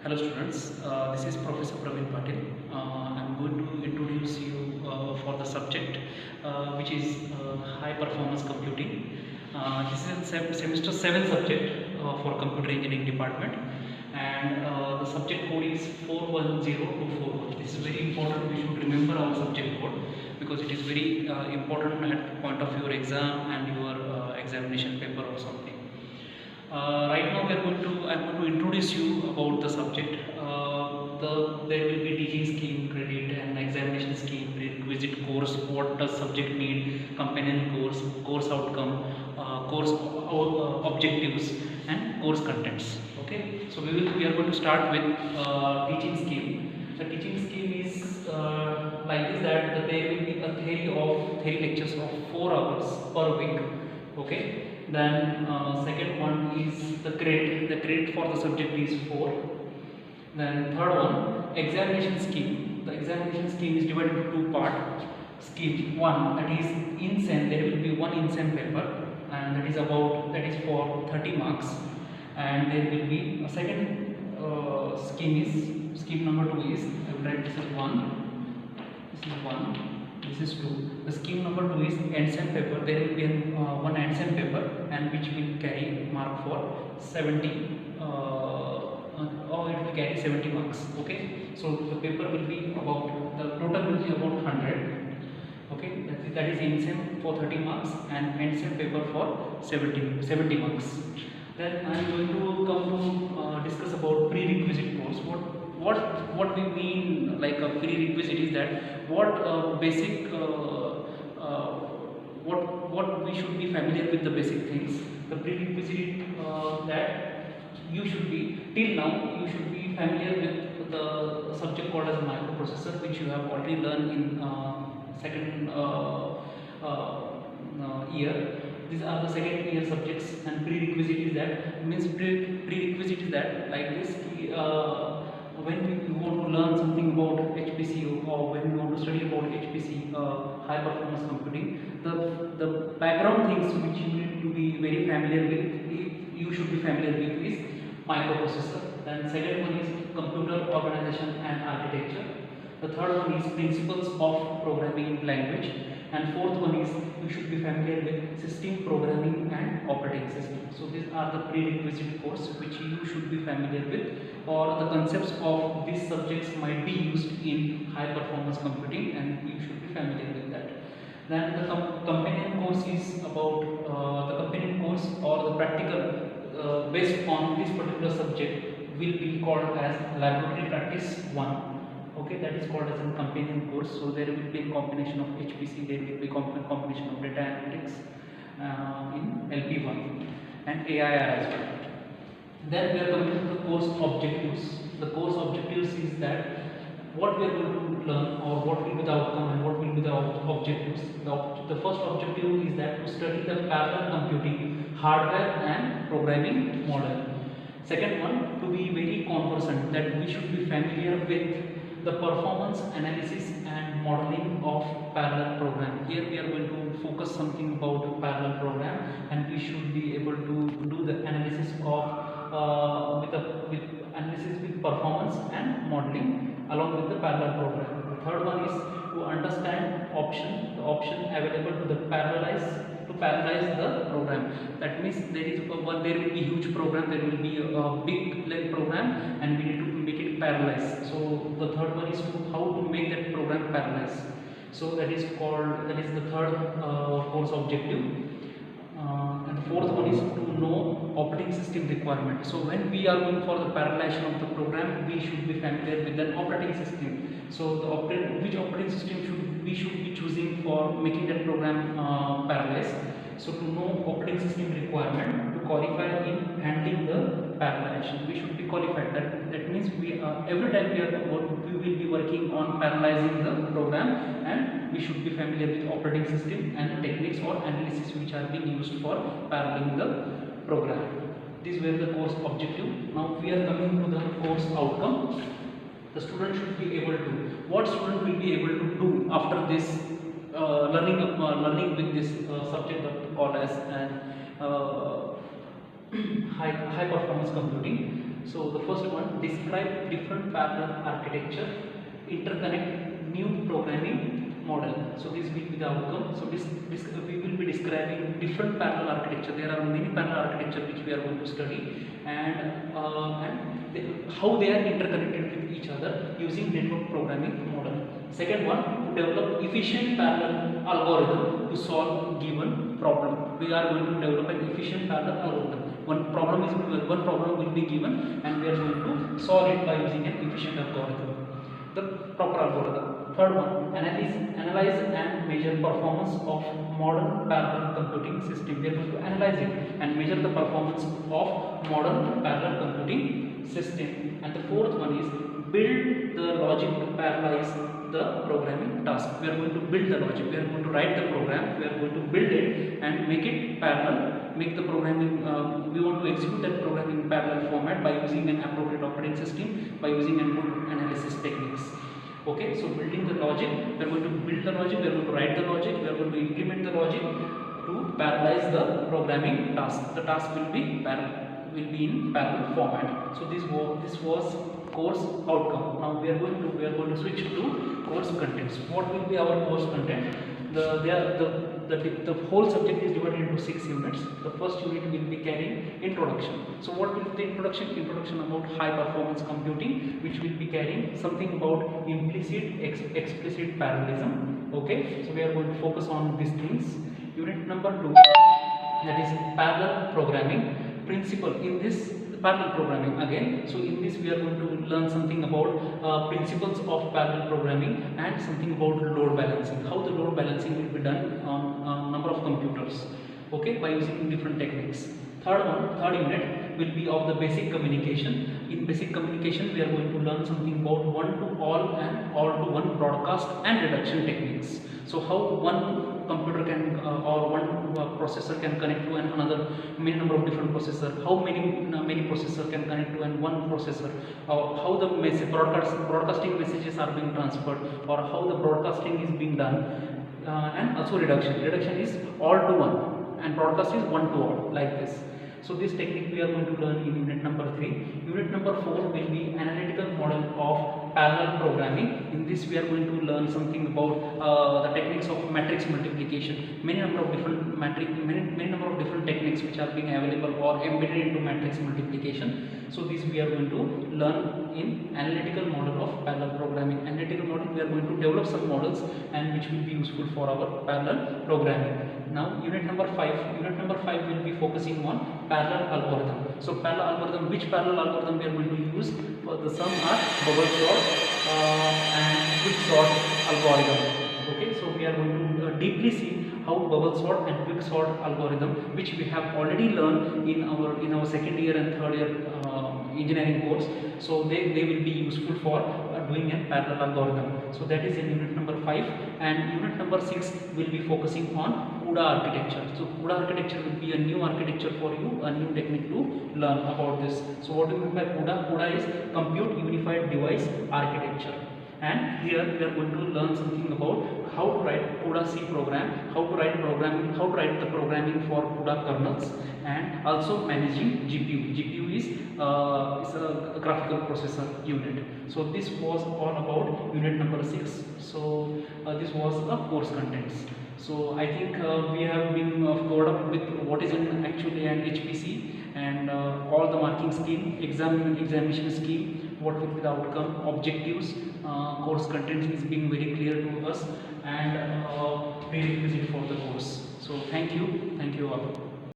Hello students, this is Professor Praveen Patil. I'm going to introduce you for the subject which is high performance computing. This is a semester 7 subject for computer engineering department, and the subject code is 410241. This is very important. We should remember our subject code because it is very important at the point of your exam and your examination paper or something. Right now I'm going to introduce you about the subject. There will be teaching scheme, credit and examination scheme, prerequisite course, what does subject need, companion course, course outcome, objectives and course contents. Okay, so we are going to start with teaching scheme. The teaching scheme is like this, that there will be a theory lectures of 4 hours per week. Okay, then second one is the credit. The credit for the subject is 4. Then third one, examination scheme. The examination scheme is divided into two parts. Scheme 1, that is INSEM. There will be one INSEM paper, and that is for 30 marks. And there will be a second scheme number 2 is, I will write this is 1. This is 1. This is 2. The scheme number 2 is EndSem paper. There will be one EndSem paper, and which will carry mark for 70, or it will carry 70 marks. Okay, so the paper will be about, the total will be about 100. Okay, that is EndSem for 30 marks and EndSem paper for 70 marks. Then I am going to come to discuss about prerequisite course. What we mean like a prerequisite is that what basic what we should be familiar with the basic things. The prerequisite that you should be, till now you should be familiar with the subject called as a microprocessor, which you have already learned in second year. These are the second year subjects, and prerequisite is that, means prerequisite is that like this. When you want to learn something about HPC, or when you want to study about HPC, high performance computing, the background things which you need to be very familiar with, you should be familiar with, is microprocessor. Then second one is computer organization and architecture. The third one is principles of programming language, and fourth one is you should be familiar with system programming and operating system. So these are the prerequisite course which you should be familiar with, or the concepts of these subjects might be used in high performance computing, and you should be familiar with that. Then the companion course is about the companion course, or the practical based on this particular subject will be called as laboratory practice 1. Okay, that is called as a companion course. So there will be a combination of HPC, there will be combination of data analytics in LP1 and AIR as well. Then we are coming to the course objectives. The course objectives is that what we are going to learn, or what will be the outcome and what will be the objectives. The first objective is that to study the parallel computing hardware and programming model. Second one, to be very conversant, that we should be familiar with the performance analysis and modeling of parallel program. Here we are going to focus something about parallel program, and we should be able to do the analysis of with analysis with performance and modeling along with the parallel program. The third one is to understand the option available to parallelize the program. That means there will be huge program, there will be a big leg program, and we need to make it parallelize. So the third one is how to make that program parallelize. So that is the third course objective. And the fourth one is to know operating system requirement. So when we are going for the parallelization of the program, we should be familiar with an operating system. So which operating system we should be choosing for making that program parallelized. So to know operating system requirement, to qualify in handling the parallelization, we should be qualified. That means every time we will be working on parallelizing the program, and we should be familiar with operating system and techniques or analysis which are being used for paralleling the program. These were the course objective. Now we are coming to the course outcome. The student should be able to, what student will be able to do after this learning with this subject called as an high performance computing. So the first one, describe different parallel architecture, interconnect new programming model. So this will be the outcome. So we will be describing different parallel architecture. There are many parallel architecture which we are going to study, and how they are interconnected with each other using network programming model. Second one, to develop efficient parallel algorithm to solve given problem. We are going to develop an efficient parallel algorithm. One problem will be given, and we are going to solve it by using an efficient algorithm, the proper algorithm. Third one, analyze and measure performance of modern parallel computing system. We are going to analyze it and measure the performance of modern parallel computing system. And the fourth one is build the logic to parallelize the programming task. We are going to build the logic. We are going to write the program. We are going to build it and make it parallel. Make the programming. We want to execute that program in parallel format by using an appropriate operating system, by using input analysis techniques. Okay, so building the logic, we are going to build the logic, we are going to write the logic, we are going to implement the logic to parallelize the programming task. The task will be in parallel format. So this was course outcome. Now we are going to switch to course contents. What will be our course content? The whole subject is divided into 6 units. The first unit will be carrying introduction. So what will be the introduction? Introduction about high performance computing, which will be carrying something about implicit, explicit parallelism. Okay, so we are going to focus on these things. Unit number 2, that is parallel programming principle. In this parallel programming again, so in this we are going to learn something about principles of parallel programming and something about load balancing, how the load balancing will be done on a number of computers, okay, by using different techniques. Third unit will be of the basic communication. In basic communication we are going to learn something about one-to-all and all-to-one broadcast and reduction techniques. So how one computer can or one processor can connect to another many number of different processors, how many processor can connect to one processor, how the broadcasting messages are being transferred, or how the broadcasting is being done, and also reduction is all to one and broadcast is one to all, like this. So this technique we are going to learn in unit number 3. Unit number 4 will be analytical model of parallel programming. In this we are going to learn something about the techniques of matrix multiplication. Many number of different techniques which are being available or embedded into matrix multiplication. So this we are going to learn in analytical model of parallel programming. Analytical model, we are going to develop some models and which will be useful for our parallel programming. Now unit number 5 will be focusing on parallel algorithm. So parallel algorithm, which parallel algorithm we are going to use? For the some are bubble sort and quicksort algorithm. Okay, so we are going to deeply see how bubble sort and quicksort algorithm, which we have already learned in our second year and third year engineering course. So they will be useful for doing a parallel algorithm. So that is in unit number 5, and unit number 6 will be focusing on CUDA architecture. So CUDA architecture will be a new architecture for you, a new technique to learn about this. So what do you mean by CUDA? CUDA is Compute Unified Device Architecture. And here we are going to learn something about how to write CUDA C program, how to write the programming for CUDA kernels, and also managing GPU. GPU is a graphical processor unit. So this was all about unit number 6. So this was the course contents. So I think we have been covered up with what is actually an HPC and all the marking scheme, examination scheme, what will be the outcome, objectives, course content is being very clear to us, and prerequisite for the course. So thank you all.